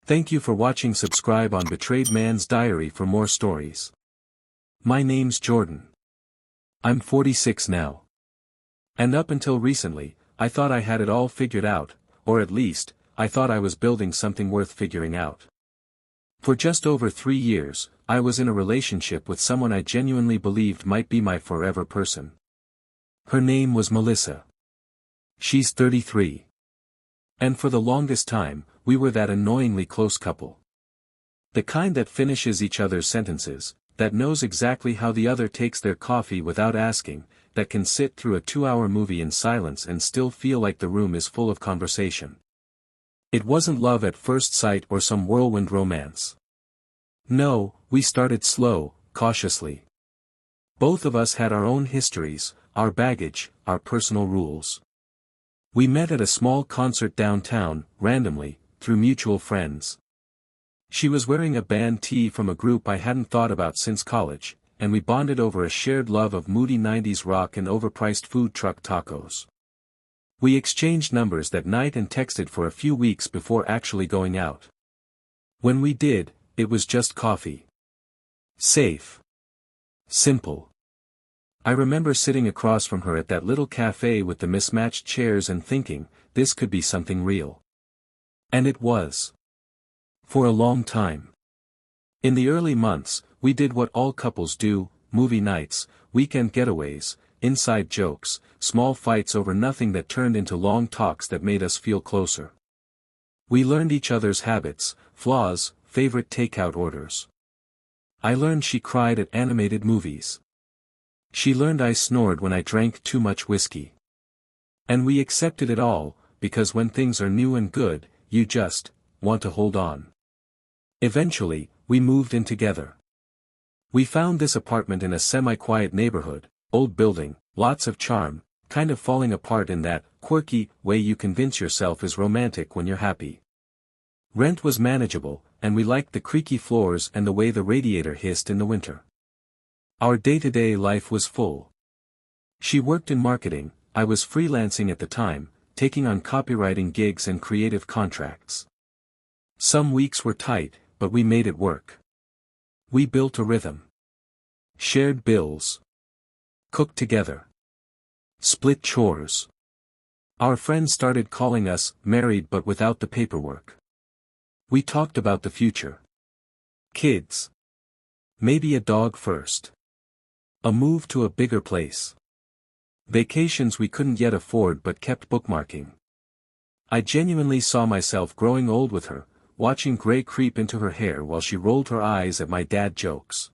Thank you for watching. Subscribe on Betrayed Man's Diary for more stories. My name's Jordan. I'm 46 now. And up until recently, I thought I had it all figured out, or at least, I thought I was building something worth figuring out. For just over 3 years, I was in a relationship with someone I genuinely believed might be my forever person. Her name was Melissa. She's 33. And for the longest time, we were that annoyingly close couple. The kind that finishes each other's sentences, that knows exactly how the other takes their coffee without asking, that can sit through a 2-hour movie in silence and still feel like the room is full of conversation. It wasn't love at first sight or some whirlwind romance. No, we started slow, cautiously. Both of us had our own histories, our baggage, our personal rules. We met at a small concert downtown, randomly, through mutual friends. She was wearing a band tee from a group I hadn't thought about since college, and we bonded over a shared love of moody 90s rock and overpriced food truck tacos. We exchanged numbers that night and texted for a few weeks before actually going out. When we did, it was just coffee. Safe. Simple. I remember sitting across from her at that little cafe with the mismatched chairs and thinking, this could be something real. And it was. For a long time. In the early months, we did what all couples do: movie nights, weekend getaways, inside jokes, small fights over nothing that turned into long talks that made us feel closer. We learned each other's habits, flaws, favorite takeout orders. I learned she cried at animated movies. She learned I snored when I drank too much whiskey. And we accepted it all, because when things are new and good, you just want to hold on. Eventually, we moved in together. We found this apartment in a semi-quiet neighborhood, old building, lots of charm, kind of falling apart in that quirky way you convince yourself is romantic when you're happy. Rent was manageable, and we liked the creaky floors and the way the radiator hissed in the winter. Our day-to-day life was full. She worked in marketing, I was freelancing at the time, taking on copywriting gigs and creative contracts. Some weeks were tight, but we made it work. We built a rhythm. Shared bills. Cooked together. Split chores. Our friends started calling us married but without the paperwork. We talked about the future. Kids. Maybe a dog first. A move to a bigger place. Vacations we couldn't yet afford but kept bookmarking. I genuinely saw myself growing old with her, watching gray creep into her hair while she rolled her eyes at my dad jokes.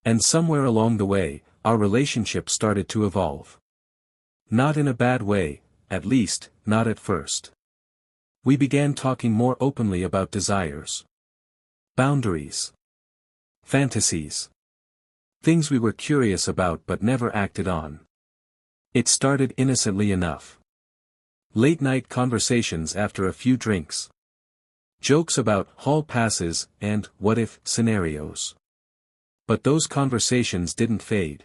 And somewhere along the way, our relationship started to evolve. Not in a bad way, at least, not at first. We began talking more openly about desires. Boundaries. Fantasies. Things we were curious about but never acted on. It started innocently enough. Late-night conversations after a few drinks. Jokes about hall passes and what-if scenarios. But those conversations didn't fade.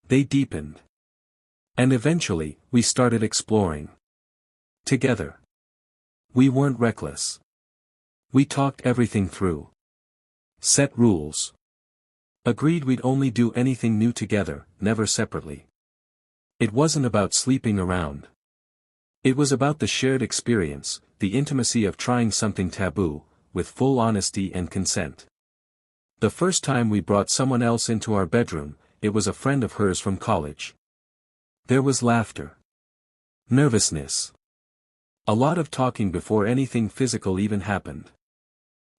They deepened. And eventually, we started exploring. Together. We weren't reckless. We talked everything through. Set rules. Agreed we'd only do anything new together, never separately. It wasn't about sleeping around. It was about the shared experience, the intimacy of trying something taboo, with full honesty and consent. The first time we brought someone else into our bedroom, it was a friend of hers from college. There was laughter. Nervousness. A lot of talking before anything physical even happened.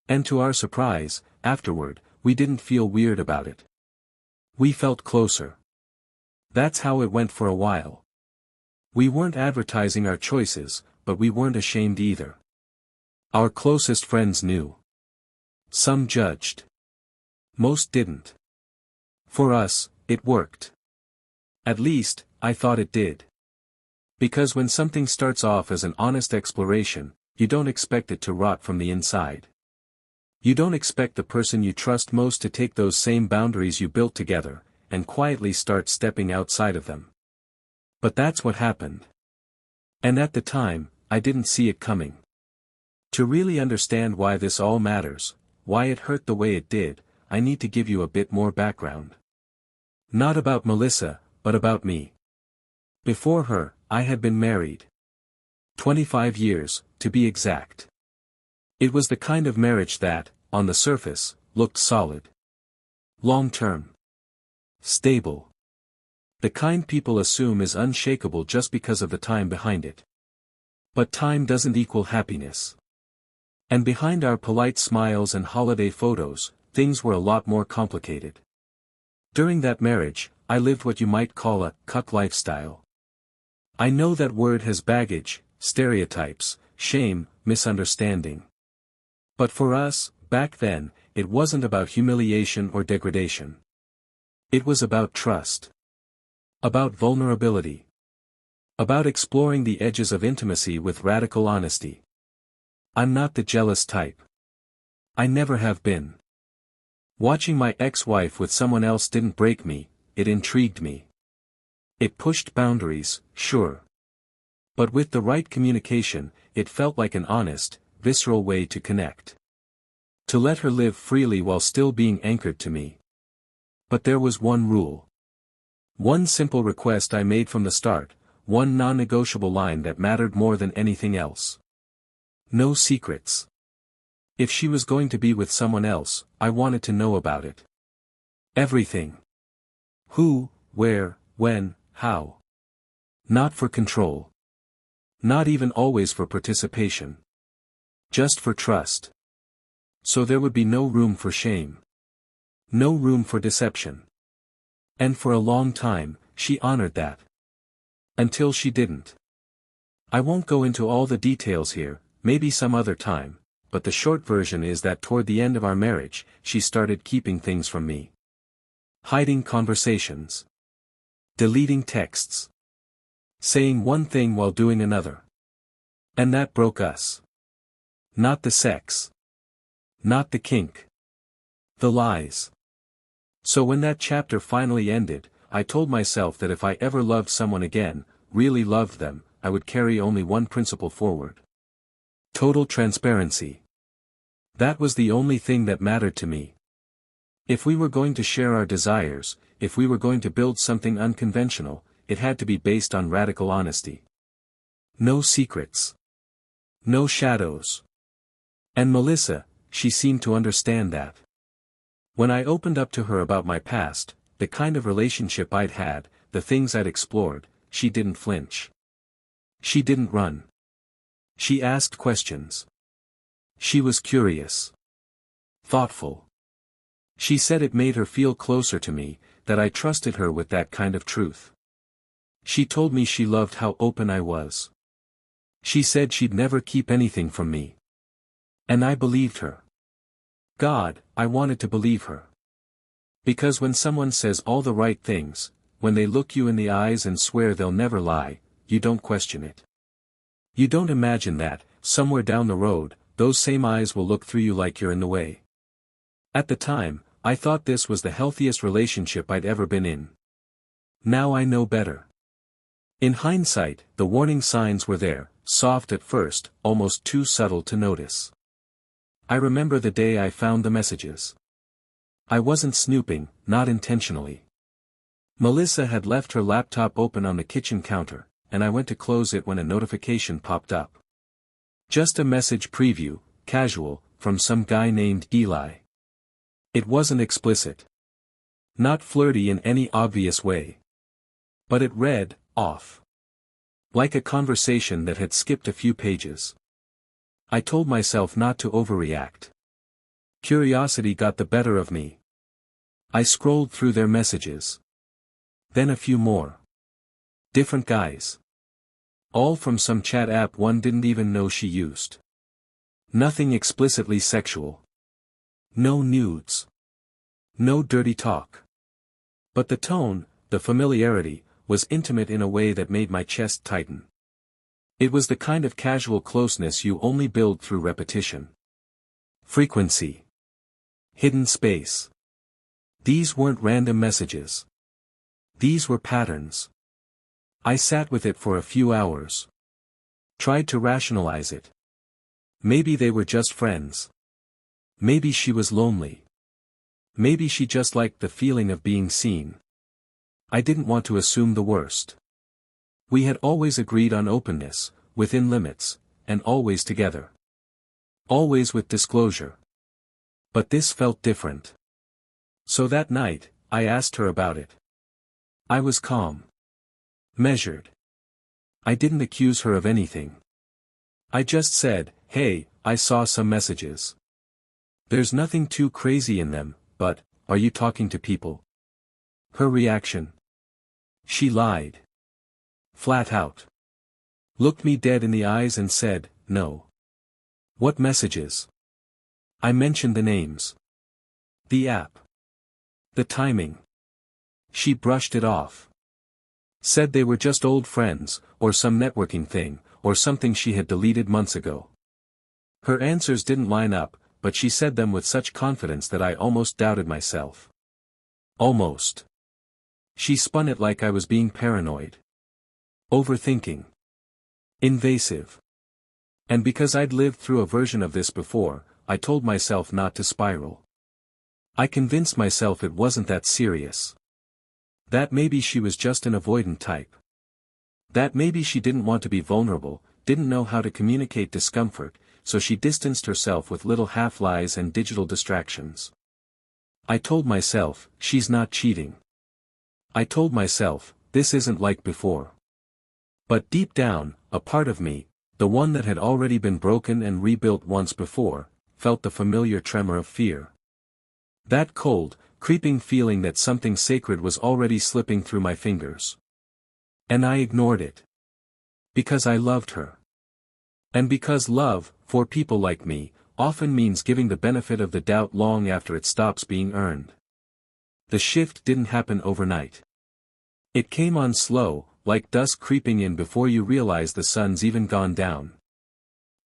And to our surprise, afterward, we didn't feel weird about it. We felt closer. That's how it went for a while. We weren't advertising our choices, but we weren't ashamed either. Our closest friends knew. Some judged. Most didn't. For us, it worked. At least, I thought it did. Because when something starts off as an honest exploration, you don't expect it to rot from the inside. You don't expect the person you trust most to take those same boundaries you built together, and quietly start stepping outside of them. But that's what happened. And at the time, I didn't see it coming. To really understand why this all matters, why it hurt the way it did, I need to give you a bit more background. Not about Melissa, but about me. Before her, I had been married. 25 years, to be exact. It was the kind of marriage that, on the surface, looked solid. Long-term. Stable. The kind people assume is unshakable just because of the time behind it. But time doesn't equal happiness. And behind our polite smiles and holiday photos, things were a lot more complicated. During that marriage, I lived what you might call a cuck lifestyle. I know that word has baggage, stereotypes, shame, misunderstanding. But for us, back then, it wasn't about humiliation or degradation. It was about trust. About vulnerability. About exploring the edges of intimacy with radical honesty. I'm not the jealous type. I never have been. Watching my ex-wife with someone else didn't break me, it intrigued me. It pushed boundaries, sure. But with the right communication, it felt like an honest, visceral way to connect. To let her live freely while still being anchored to me. But there was one rule. One simple request I made from the start, one non-negotiable line that mattered more than anything else. No secrets. If she was going to be with someone else, I wanted to know about it. Everything. Who, where, when, how. Not for control. Not even always for participation. Just for trust. So there would be no room for shame. No room for deception. And for a long time, she honored that. Until she didn't. I won't go into all the details here, maybe some other time, but the short version is that toward the end of our marriage, she started keeping things from me. Hiding conversations. Deleting texts. Saying one thing while doing another. And that broke us. Not the sex. Not the kink. The lies. So when that chapter finally ended, I told myself that if I ever loved someone again, really loved them, I would carry only one principle forward. Total transparency. That was the only thing that mattered to me. If we were going to share our desires, if we were going to build something unconventional, it had to be based on radical honesty. No secrets. No shadows. And Melissa, she seemed to understand that. When I opened up to her about my past, the kind of relationship I'd had, the things I'd explored, she didn't flinch. She didn't run. She asked questions. She was curious. Thoughtful. She said it made her feel closer to me, that I trusted her with that kind of truth. She told me she loved how open I was. She said she'd never keep anything from me. And I believed her. God, I wanted to believe her. Because when someone says all the right things, when they look you in the eyes and swear they'll never lie, you don't question it. You don't imagine that, somewhere down the road, those same eyes will look through you like you're in the way. At the time, I thought this was the healthiest relationship I'd ever been in. Now I know better. In hindsight, the warning signs were there, soft at first, almost too subtle to notice. I remember the day I found the messages. I wasn't snooping, not intentionally. Melissa had left her laptop open on the kitchen counter, and I went to close it when a notification popped up. Just a message preview, casual, from some guy named Eli. It wasn't explicit. Not flirty in any obvious way. But it read, off. Like a conversation that had skipped a few pages. I told myself not to overreact. Curiosity got the better of me. I scrolled through their messages. Then a few more. Different guys. All from some chat app one didn't even know she used. Nothing explicitly sexual. No nudes. No dirty talk. But the tone, the familiarity, was intimate in a way that made my chest tighten. It was the kind of casual closeness you only build through repetition. Frequency. Hidden space. These weren't random messages. These were patterns. I sat with it for a few hours. Tried to rationalize it. Maybe they were just friends. Maybe she was lonely. Maybe she just liked the feeling of being seen. I didn't want to assume the worst. We had always agreed on openness, within limits, and always together. Always with disclosure. But this felt different. So that night, I asked her about it. I was calm. Measured. I didn't accuse her of anything. I just said, "Hey, I saw some messages. There's nothing too crazy in them, but, are you talking to people?" Her reaction? She lied. Flat out. Looked me dead in the eyes and said, "No." What messages? I mentioned the names. The app. The timing. She brushed it off. Said they were just old friends, or some networking thing, or something she had deleted months ago. Her answers didn't line up, but she said them with such confidence that I almost doubted myself. Almost. She spun it like I was being paranoid. Overthinking. Invasive. And because I'd lived through a version of this before, I told myself not to spiral. I convinced myself it wasn't that serious. That maybe she was just an avoidant type. That maybe she didn't want to be vulnerable, didn't know how to communicate discomfort, so she distanced herself with little half-lies and digital distractions. I told myself, she's not cheating. I told myself, this isn't like before. But deep down, a part of me, the one that had already been broken and rebuilt once before, felt the familiar tremor of fear. That cold, creeping feeling that something sacred was already slipping through my fingers. And I ignored it. Because I loved her. And because love, for people like me, often means giving the benefit of the doubt long after it stops being earned. The shift didn't happen overnight. It came on slow, like dusk creeping in before you realize the sun's even gone down.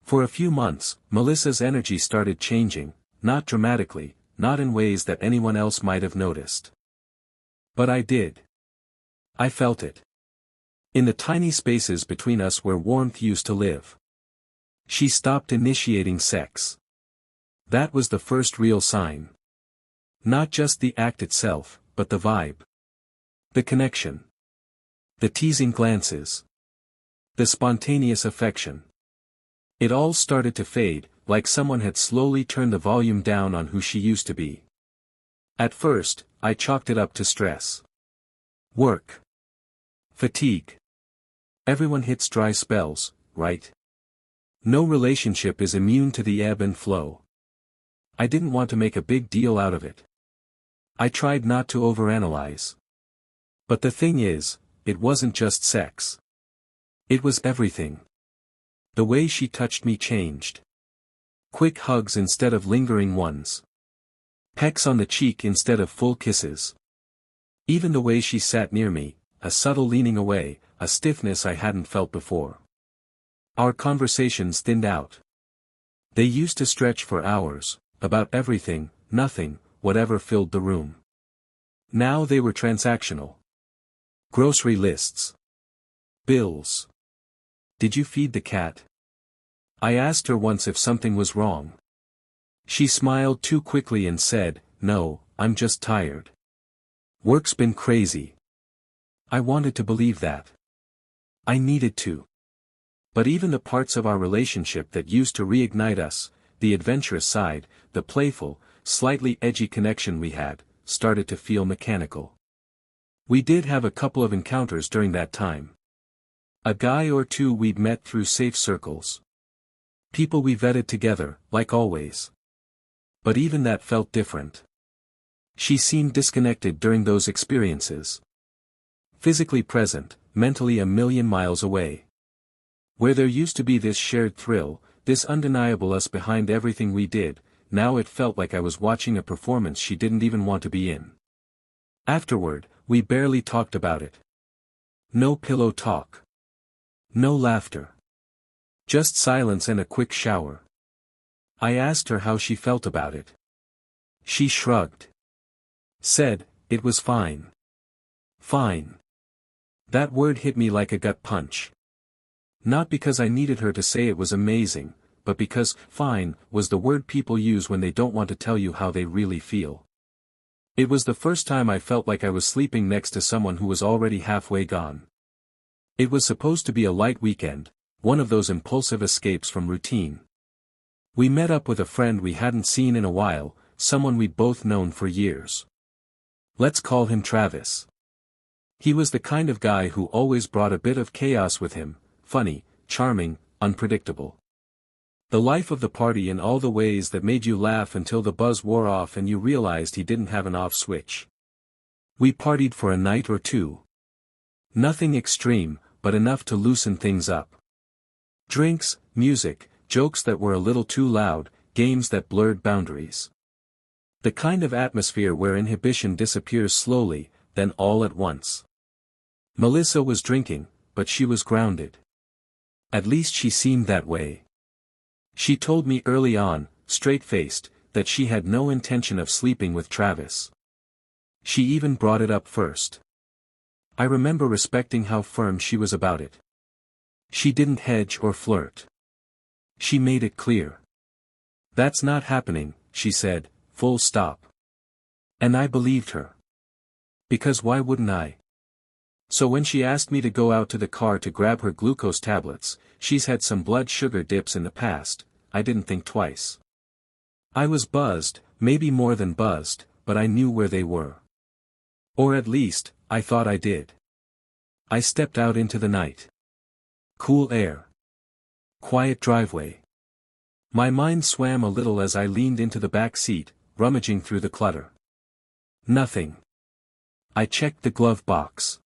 For a few months, Melissa's energy started changing, not dramatically, not in ways that anyone else might have noticed. But I did. I felt it. In the tiny spaces between us where warmth used to live. She stopped initiating sex. That was the first real sign. Not just the act itself, but the vibe. The connection. The teasing glances. The spontaneous affection. It all started to fade, like someone had slowly turned the volume down on who she used to be. At first, I chalked it up to stress. Work. Fatigue. Everyone hits dry spells, right? No relationship is immune to the ebb and flow. I didn't want to make a big deal out of it. I tried not to overanalyze. But the thing is, it wasn't just sex. It was everything. The way she touched me changed. Quick hugs instead of lingering ones. Pecks on the cheek instead of full kisses. Even the way she sat near me, a subtle leaning away, a stiffness I hadn't felt before. Our conversations thinned out. They used to stretch for hours, about everything, nothing, whatever filled the room. Now they were transactional. Grocery lists. Bills. Did you feed the cat? I asked her once if something was wrong. She smiled too quickly and said, "No, I'm just tired. Work's been crazy." I wanted to believe that. I needed to. But even the parts of our relationship that used to reignite us, the adventurous side, the playful, slightly edgy connection we had, started to feel mechanical. We did have a couple of encounters during that time. A guy or two we'd met through safe circles. People we vetted together, like always. But even that felt different. She seemed disconnected during those experiences. Physically present, mentally a million miles away. Where there used to be this shared thrill, this undeniable us behind everything we did, now it felt like I was watching a performance she didn't even want to be in. Afterward, we barely talked about it. No pillow talk. No laughter. Just silence and a quick shower. I asked her how she felt about it. She shrugged. Said, it was fine. Fine. That word hit me like a gut punch. Not because I needed her to say it was amazing, but because fine was the word people use when they don't want to tell you how they really feel. It was the first time I felt like I was sleeping next to someone who was already halfway gone. It was supposed to be a light weekend, one of those impulsive escapes from routine. We met up with a friend we hadn't seen in a while, someone we'd both known for years. Let's call him Travis. He was the kind of guy who always brought a bit of chaos with him, funny, charming, unpredictable. The life of the party in all the ways that made you laugh until the buzz wore off and you realized he didn't have an off switch. We partied for a night or two. Nothing extreme, but enough to loosen things up. Drinks, music, jokes that were a little too loud, games that blurred boundaries. The kind of atmosphere where inhibition disappears slowly, then all at once. Melissa was drinking, but she was grounded. At least she seemed that way. She told me early on, straight-faced, that she had no intention of sleeping with Travis. She even brought it up first. I remember respecting how firm she was about it. She didn't hedge or flirt. She made it clear. That's not happening, she said, full stop. And I believed her. Because why wouldn't I? So when she asked me to go out to the car to grab her glucose tablets, she's had some blood sugar dips in the past, I didn't think twice. I was buzzed, maybe more than buzzed, but I knew where they were. Or at least, I thought I did. I stepped out into the night. Cool air. Quiet driveway. My mind swam a little as I leaned into the back seat, rummaging through the clutter. Nothing. I checked the glove box.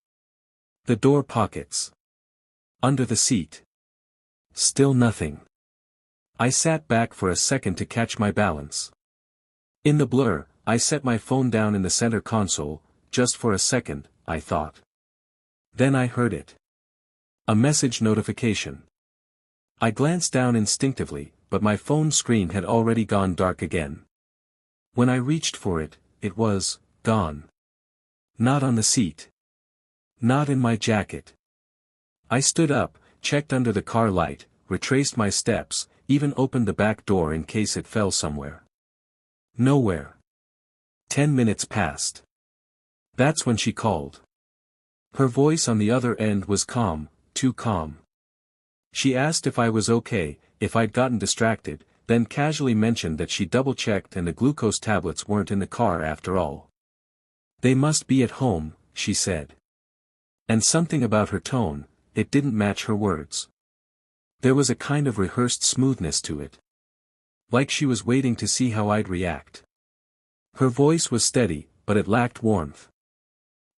The door pockets. Under the seat. Still nothing. I sat back for a second to catch my balance. In the blur, I set my phone down in the center console, just for a second, I thought. Then I heard it. A message notification. I glanced down instinctively, but my phone screen had already gone dark again. When I reached for it, it was gone. Not on the seat. Not in my jacket. I stood up, checked under the car light, retraced my steps, even opened the back door in case it fell somewhere. Nowhere. 10 minutes passed. That's when she called. Her voice on the other end was calm, too calm. She asked if I was okay, if I'd gotten distracted, then casually mentioned that she double-checked and the glucose tablets weren't in the car after all. They must be at home, she said. And something about her tone, it didn't match her words. There was a kind of rehearsed smoothness to it. Like she was waiting to see how I'd react. Her voice was steady, but it lacked warmth.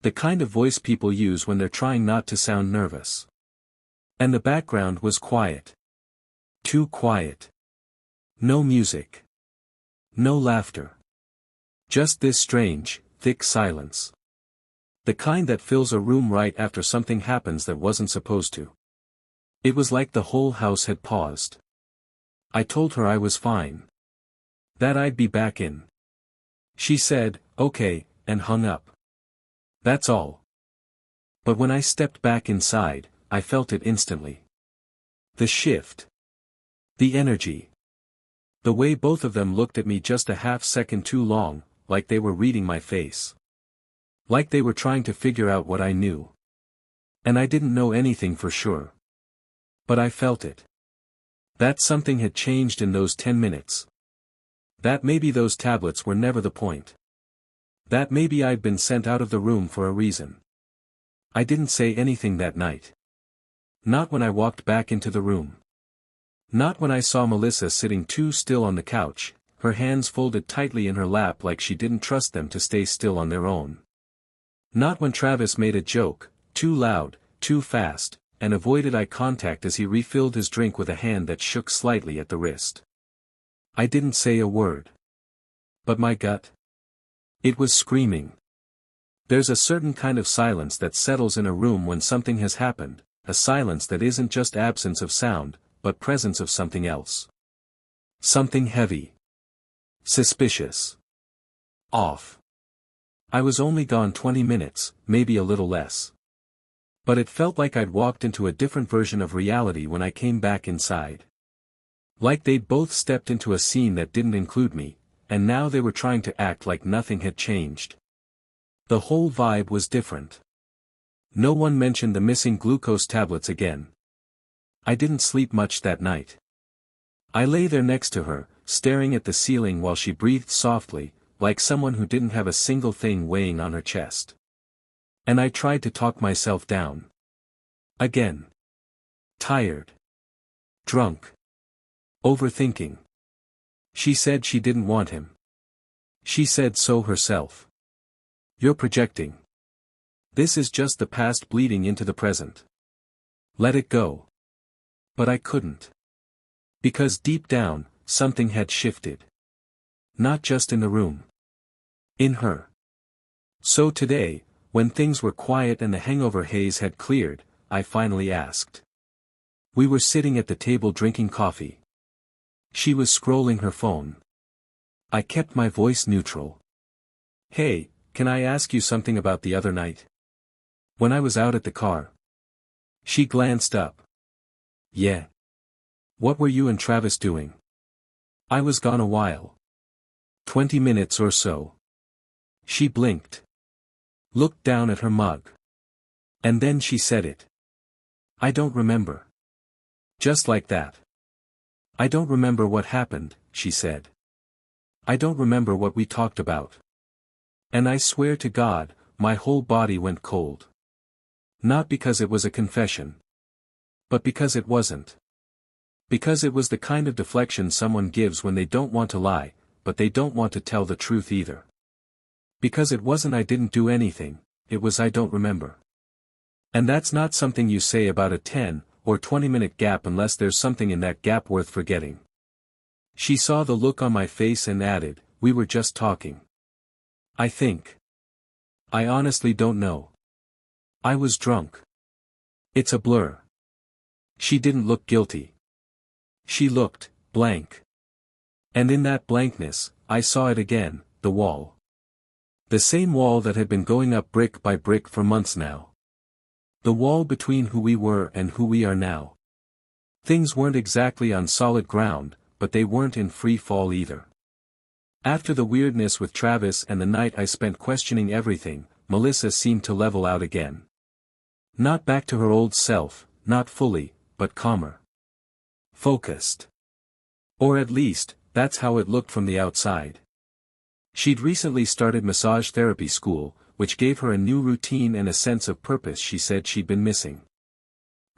The kind of voice people use when they're trying not to sound nervous. And the background was quiet. Too quiet. No music. No laughter. Just this strange, thick silence. The kind that fills a room right after something happens that wasn't supposed to. It was like the whole house had paused. I told her I was fine. That I'd be back in. She said, okay, and hung up. That's all. But when I stepped back inside, I felt it instantly. The shift. The energy. The way both of them looked at me just a half second too long, like they were reading my face. Like they were trying to figure out what I knew. And I didn't know anything for sure. But I felt it. That something had changed in those 10 minutes. That maybe those tablets were never the point. That maybe I'd been sent out of the room for a reason. I didn't say anything that night. Not when I walked back into the room. Not when I saw Melissa sitting too still on the couch, her hands folded tightly in her lap like she didn't trust them to stay still on their own. Not when Travis made a joke, too loud, too fast, and avoided eye contact as he refilled his drink with a hand that shook slightly at the wrist. I didn't say a word. But my gut? It was screaming. There's a certain kind of silence that settles in a room when something has happened, a silence that isn't just absence of sound, but presence of something else. Something heavy. Suspicious. Off. I was only gone 20 minutes, maybe a little less. But it felt like I'd walked into a different version of reality when I came back inside. Like they'd both stepped into a scene that didn't include me, and now they were trying to act like nothing had changed. The whole vibe was different. No one mentioned the missing glucose tablets again. I didn't sleep much that night. I lay there next to her, staring at the ceiling while she breathed softly, like someone who didn't have a single thing weighing on her chest. And I tried to talk myself down. Again. Tired. Drunk. Overthinking. She said she didn't want him. She said so herself. You're projecting. This is just the past bleeding into the present. Let it go. But I couldn't. Because deep down, something had shifted. Not just in the room. In her. So today, when things were quiet and the hangover haze had cleared, I finally asked. We were sitting at the table drinking coffee. She was scrolling her phone. I kept my voice neutral. Hey, can I ask you something about the other night? When I was out at the car. She glanced up. Yeah. What were you and Travis doing? I was gone a while. 20 minutes or so. She blinked. Looked down at her mug. And then she said it. I don't remember. Just like that. I don't remember what happened, she said. I don't remember what we talked about. And I swear to God, my whole body went cold. Not because it was a confession. But because it wasn't. Because it was the kind of deflection someone gives when they don't want to lie, but they don't want to tell the truth either. Because it wasn't I didn't do anything, it was I don't remember. And that's not something you say about a 10 or 20-minute gap unless there's something in that gap worth forgetting. She saw the look on my face and added, we were just talking. I think. I honestly don't know. I was drunk. It's a blur. She didn't look guilty. She looked blank. And in that blankness, I saw it again, the wall. The same wall that had been going up brick by brick for months now. The wall between who we were and who we are now. Things weren't exactly on solid ground, but they weren't in free fall either. After the weirdness with Travis and the night I spent questioning everything, Melissa seemed to level out again. Not back to her old self, not fully, but calmer. Focused. Or at least, that's how it looked from the outside. She'd recently started massage therapy school, which gave her a new routine and a sense of purpose she said she'd been missing.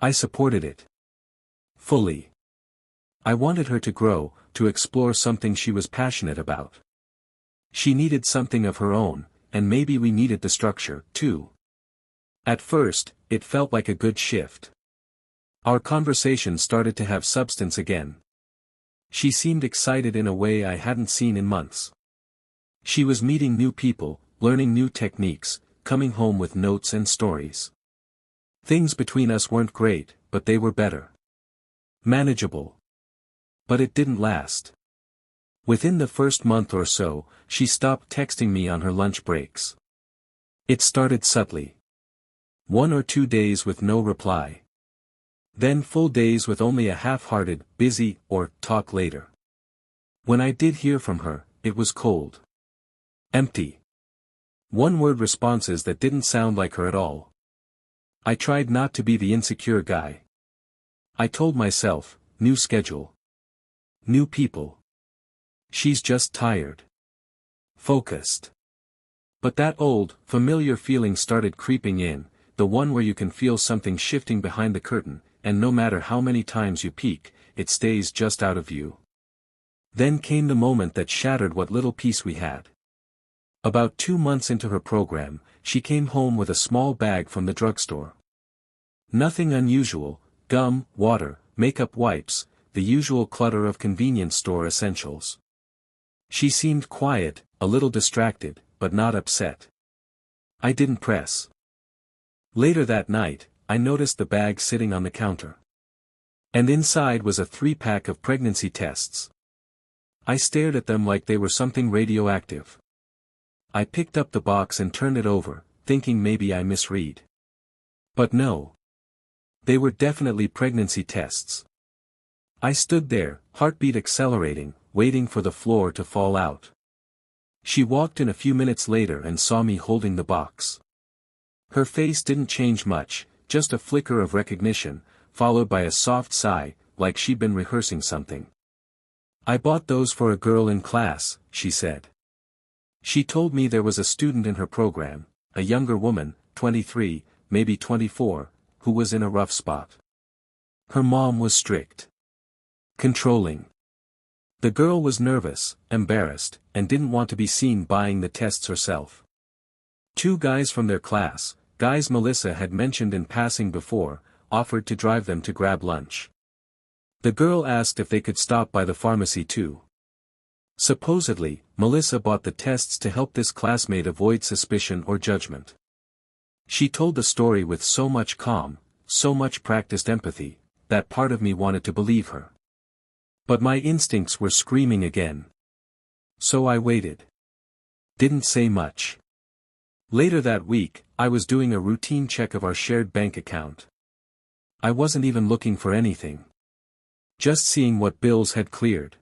I supported it. Fully. I wanted her to grow, to explore something she was passionate about. She needed something of her own, and maybe we needed the structure, too. At first, it felt like a good shift. Our conversation started to have substance again. She seemed excited in a way I hadn't seen in months. She was meeting new people, learning new techniques, coming home with notes and stories. Things between us weren't great, but they were better. Manageable. But it didn't last. Within the first month or so, she stopped texting me on her lunch breaks. It started subtly. 1 or 2 days with no reply. Then full days with only a half-hearted, busy, or talk later. When I did hear from her, it was cold. Empty. One-word responses that didn't sound like her at all. I tried not to be the insecure guy. I told myself, new schedule. New people. She's just tired. Focused. But that old, familiar feeling started creeping in, the one where you can feel something shifting behind the curtain, and no matter how many times you peek, it stays just out of view. Then came the moment that shattered what little peace we had. About 2 months into her program, she came home with a small bag from the drugstore. Nothing unusual, gum, water, makeup wipes, the usual clutter of convenience store essentials. She seemed quiet, a little distracted, but not upset. I didn't press. Later that night, I noticed the bag sitting on the counter. And inside was a 3-pack of pregnancy tests. I stared at them like they were something radioactive. I picked up the box and turned it over, thinking maybe I misread. But no. They were definitely pregnancy tests. I stood there, heartbeat accelerating, waiting for the floor to fall out. She walked in a few minutes later and saw me holding the box. Her face didn't change much, just a flicker of recognition, followed by a soft sigh, like she'd been rehearsing something. "I bought those for a girl in class," she said. She told me there was a student in her program, a younger woman, 23, maybe 24, who was in a rough spot. Her mom was strict. Controlling. The girl was nervous, embarrassed, and didn't want to be seen buying the tests herself. Two guys from their class, guys Melissa had mentioned in passing before, offered to drive them to grab lunch. The girl asked if they could stop by the pharmacy too. Supposedly, Melissa bought the tests to help this classmate avoid suspicion or judgment. She told the story with so much calm, so much practiced empathy, that part of me wanted to believe her. But my instincts were screaming again. So I waited. Didn't say much. Later that week, I was doing a routine check of our shared bank account. I wasn't even looking for anything. Just seeing what bills had cleared.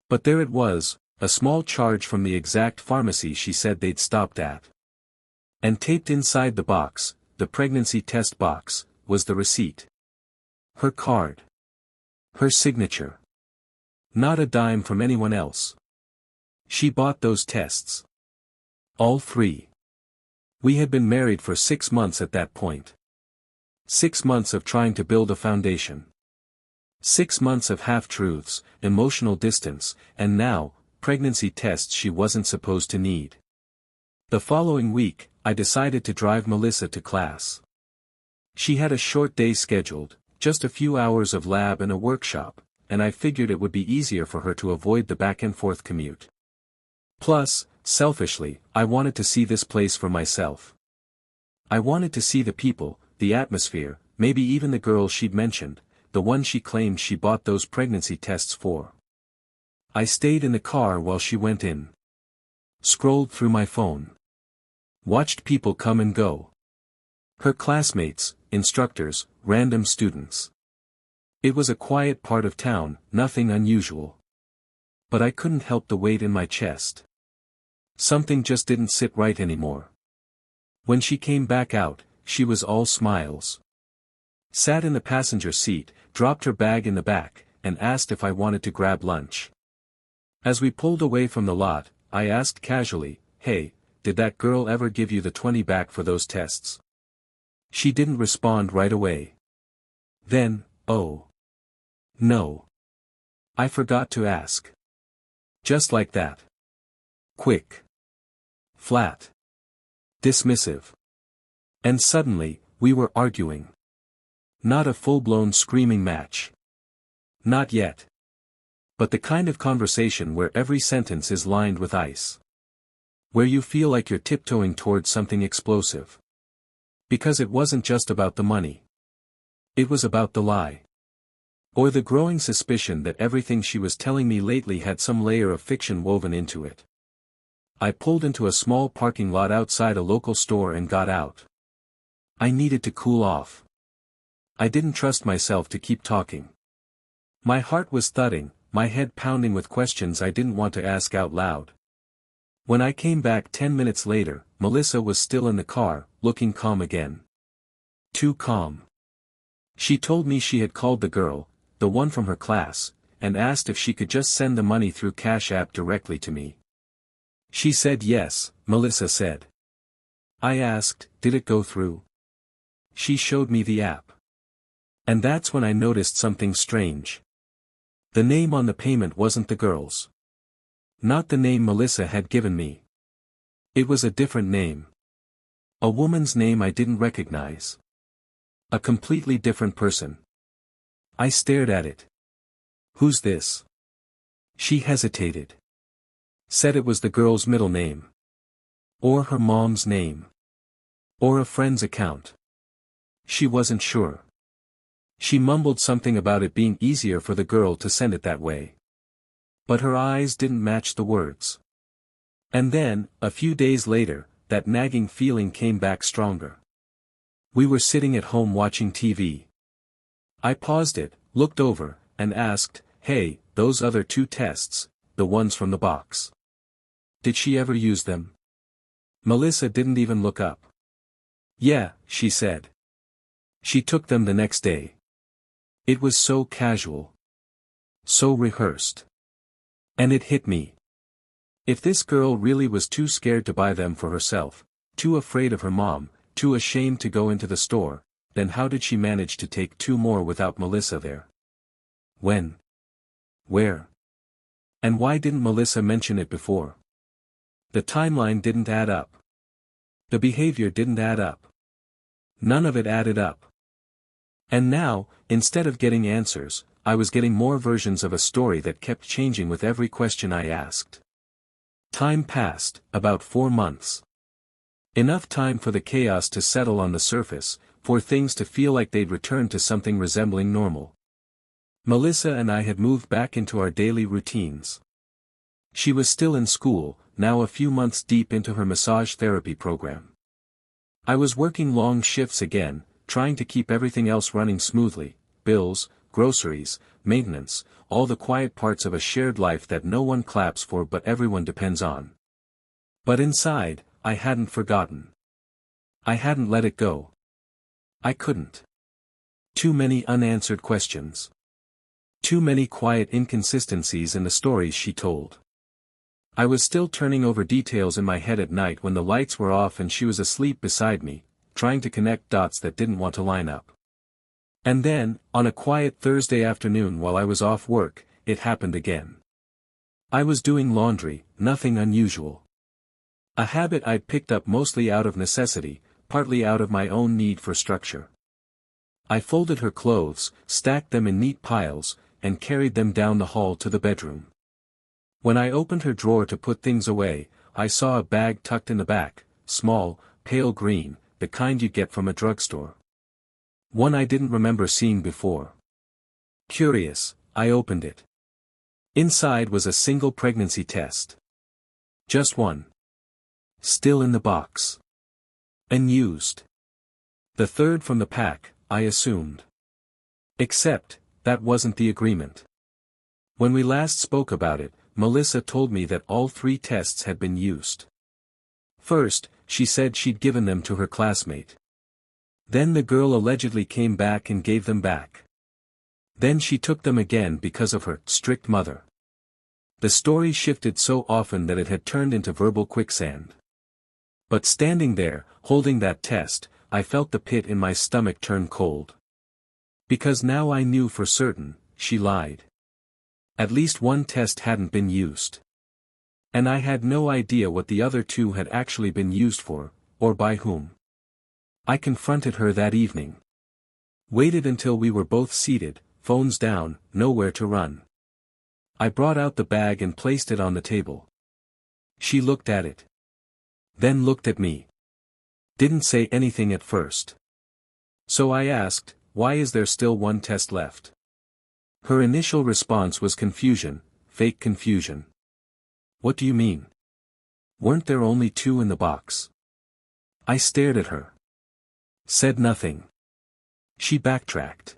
But there it was, a small charge from the exact pharmacy she said they'd stopped at. And taped inside the box, the pregnancy test box, was the receipt. Her card. Her signature. Not a dime from anyone else. She bought those tests. All 3. We had been married for 6 months at that point. 6 months of trying to build a foundation. 6 months of half-truths, emotional distance, and now, pregnancy tests she wasn't supposed to need. The following week, I decided to drive Melissa to class. She had a short day scheduled, just a few hours of lab and a workshop, and I figured it would be easier for her to avoid the back-and-forth commute. Plus, selfishly, I wanted to see this place for myself. I wanted to see the people, the atmosphere, maybe even the girl she'd mentioned, the one she claimed she bought those pregnancy tests for. I stayed in the car while she went in. Scrolled through my phone. Watched people come and go. Her classmates, instructors, random students. It was a quiet part of town, nothing unusual. But I couldn't help the weight in my chest. Something just didn't sit right anymore. When she came back out, she was all smiles. Sat in the passenger seat, dropped her bag in the back, and asked if I wanted to grab lunch. As we pulled away from the lot, I asked casually, "Hey, did that girl ever give you the 20 back for those tests?" She didn't respond right away. Then, "Oh. No. I forgot to ask." Just like that. Quick. Flat. Dismissive. And suddenly, we were arguing. Not a full-blown screaming match. Not yet. But the kind of conversation where every sentence is lined with ice. Where you feel like you're tiptoeing towards something explosive. Because it wasn't just about the money. It was about the lie. Or the growing suspicion that everything she was telling me lately had some layer of fiction woven into it. I pulled into a small parking lot outside a local store and got out. I needed to cool off. I didn't trust myself to keep talking. My heart was thudding, my head pounding with questions I didn't want to ask out loud. When I came back 10 minutes later, Melissa was still in the car, looking calm again. Too calm. She told me she had called the girl, the one from her class, and asked if she could just send the money through Cash App directly to me. She said yes, Melissa said. I asked, did it go through? She showed me the app. And that's when I noticed something strange. The name on the payment wasn't the girl's. Not the name Melissa had given me. It was a different name. A woman's name I didn't recognize. A completely different person. I stared at it. Who's this? She hesitated. Said it was the girl's middle name. Or her mom's name. Or a friend's account. She wasn't sure. She mumbled something about it being easier for the girl to send it that way. But her eyes didn't match the words. And then, a few days later, that nagging feeling came back stronger. We were sitting at home watching TV. I paused it, looked over, and asked, "Hey, those other 2 tests, the ones from the box. Did she ever use them?" Melissa didn't even look up. "Yeah," she said. "She took them the next day." It was so casual. So rehearsed. And it hit me. If this girl really was too scared to buy them for herself, too afraid of her mom, too ashamed to go into the store, then how did she manage to take 2 more without Melissa there? When? Where? And why didn't Melissa mention it before? The timeline didn't add up. The behavior didn't add up. None of it added up. And now, instead of getting answers, I was getting more versions of a story that kept changing with every question I asked. Time passed, about 4 months. Enough time for the chaos to settle on the surface, for things to feel like they'd returned to something resembling normal. Melissa and I had moved back into our daily routines. She was still in school, now a few months deep into her massage therapy program. I was working long shifts again, trying to keep everything else running smoothly: bills, groceries, maintenance, all the quiet parts of a shared life that no one claps for but everyone depends on. But inside, I hadn't forgotten. I hadn't let it go. I couldn't. Too many unanswered questions. Too many quiet inconsistencies in the stories she told. I was still turning over details in my head at night when the lights were off and she was asleep beside me, trying to connect dots that didn't want to line up. And then, on a quiet Thursday afternoon while I was off work, it happened again. I was doing laundry, nothing unusual. A habit I'd picked up mostly out of necessity, partly out of my own need for structure. I folded her clothes, stacked them in neat piles, and carried them down the hall to the bedroom. When I opened her drawer to put things away, I saw a bag tucked in the back, small, pale green, the kind you get from a drugstore. One I didn't remember seeing before. Curious, I opened it. Inside was a single pregnancy test. Just one. Still in the box. Unused. The third from the pack, I assumed. Except, that wasn't the agreement. When we last spoke about it, Melissa told me that all 3 tests had been used. First, she said she'd given them to her classmate. Then the girl allegedly came back and gave them back. Then she took them again because of her strict mother. The story shifted so often that it had turned into verbal quicksand. But standing there, holding that test, I felt the pit in my stomach turn cold. Because now I knew for certain, she lied. At least one test hadn't been used. And I had no idea what the other 2 had actually been used for, or by whom. I confronted her that evening. Waited until we were both seated, phones down, nowhere to run. I brought out the bag and placed it on the table. She looked at it. Then looked at me. Didn't say anything at first. So I asked, "Why is there still one test left?" Her initial response was confusion, fake confusion. "What do you mean? Weren't there only 2 in the box?" I stared at her. Said nothing. She backtracked.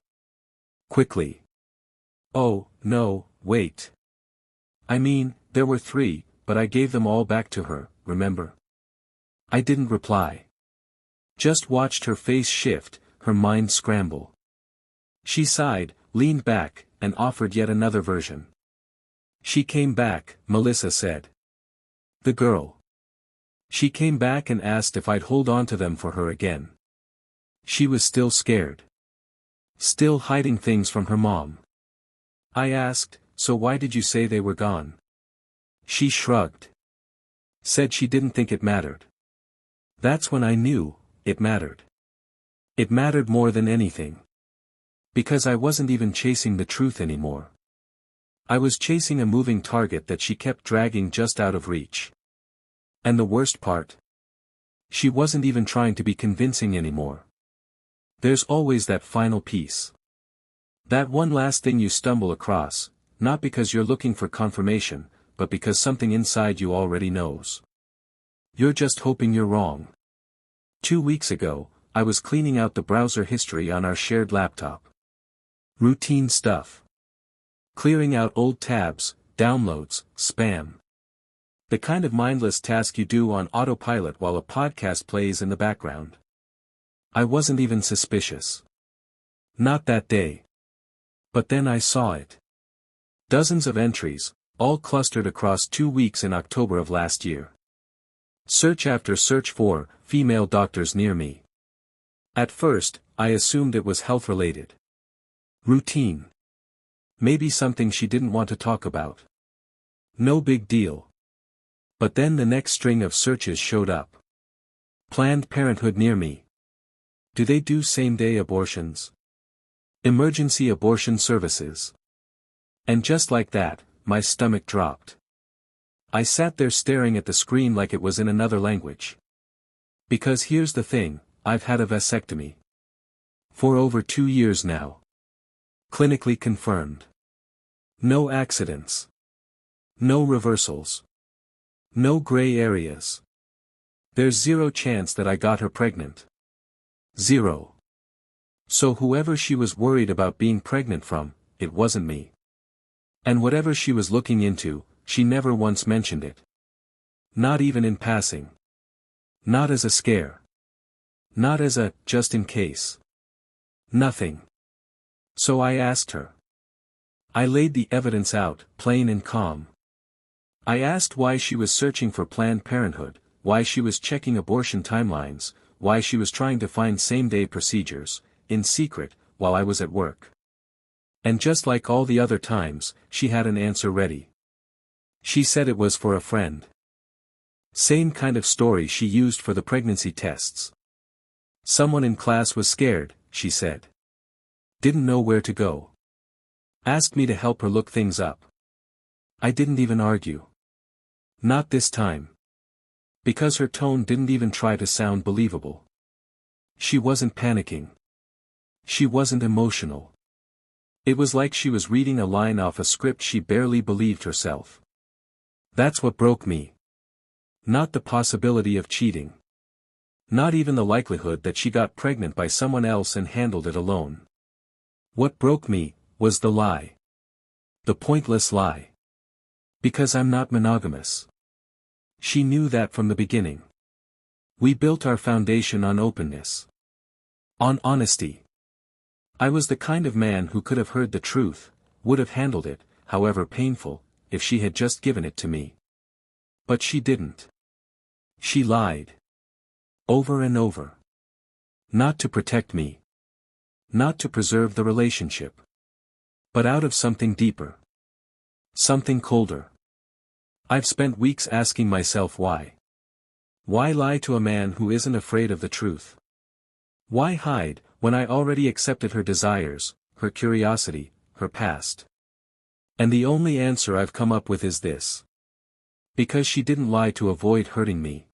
Quickly. "Oh, no, wait. I mean, there were 3, but I gave them all back to her, remember?" I didn't reply. Just watched her face shift, her mind scramble. She sighed, leaned back, and offered yet another version. "She came back," Melissa said. "The girl. She came back and asked if I'd hold on to them for her again. She was still scared. Still hiding things from her mom." I asked, "So why did you say they were gone?" She shrugged. Said she didn't think it mattered. That's when I knew, it mattered. It mattered more than anything. Because I wasn't even chasing the truth anymore. I was chasing a moving target that she kept dragging just out of reach. And the worst part? She wasn't even trying to be convincing anymore. There's always that final piece. That one last thing you stumble across, not because you're looking for confirmation, but because something inside you already knows. You're just hoping you're wrong. 2 weeks ago, I was cleaning out the browser history on our shared laptop. Routine stuff. Clearing out old tabs, downloads, spam. The kind of mindless task you do on autopilot while a podcast plays in the background. I wasn't even suspicious. Not that day. But then I saw it. Dozens of entries, all clustered across 2 weeks in October of last year. Search after search for female doctors near me. At first, I assumed it was health-related. Routine. Maybe something she didn't want to talk about. No big deal. But then the next string of searches showed up. Planned Parenthood near me. Do they do same-day abortions? Emergency abortion services. And just like that, my stomach dropped. I sat there staring at the screen like it was in another language. Because here's the thing, I've had a vasectomy. For over 2 years now. Clinically confirmed. No accidents. No reversals. No gray areas. There's zero chance that I got her pregnant. Zero. So whoever she was worried about being pregnant from, it wasn't me. And whatever she was looking into, she never once mentioned it. Not even in passing. Not as a scare. Not as a, just in case. Nothing. So I asked her. I laid the evidence out, plain and calm. I asked why she was searching for Planned Parenthood, why she was checking abortion timelines, why she was trying to find same-day procedures, in secret, while I was at work. And just like all the other times, she had an answer ready. She said it was for a friend. Same kind of story she used for the pregnancy tests. Someone in class was scared, she said. Didn't know where to go. Asked me to help her look things up. I didn't even argue. Not this time. Because her tone didn't even try to sound believable. She wasn't panicking. She wasn't emotional. It was like she was reading a line off a script she barely believed herself. That's what broke me. Not the possibility of cheating. Not even the likelihood that she got pregnant by someone else and handled it alone. What broke me was the lie. The pointless lie. Because I'm not monogamous. She knew that from the beginning. We built our foundation on openness. On honesty. I was the kind of man who could have heard the truth, would have handled it, however painful, if she had just given it to me. But she didn't. She lied. Over and over. Not to protect me. Not to preserve the relationship. But out of something deeper. Something colder. I've spent weeks asking myself why. Why lie to a man who isn't afraid of the truth? Why hide, when I already accepted her desires, her curiosity, her past? And the only answer I've come up with is this. Because she didn't lie to avoid hurting me.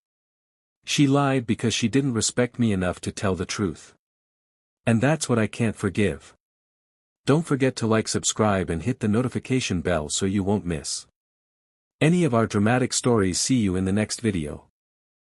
She lied because she didn't respect me enough to tell the truth. And that's what I can't forgive. Don't forget to like, subscribe and hit the notification bell so you won't miss any of our dramatic stories. See you in the next video.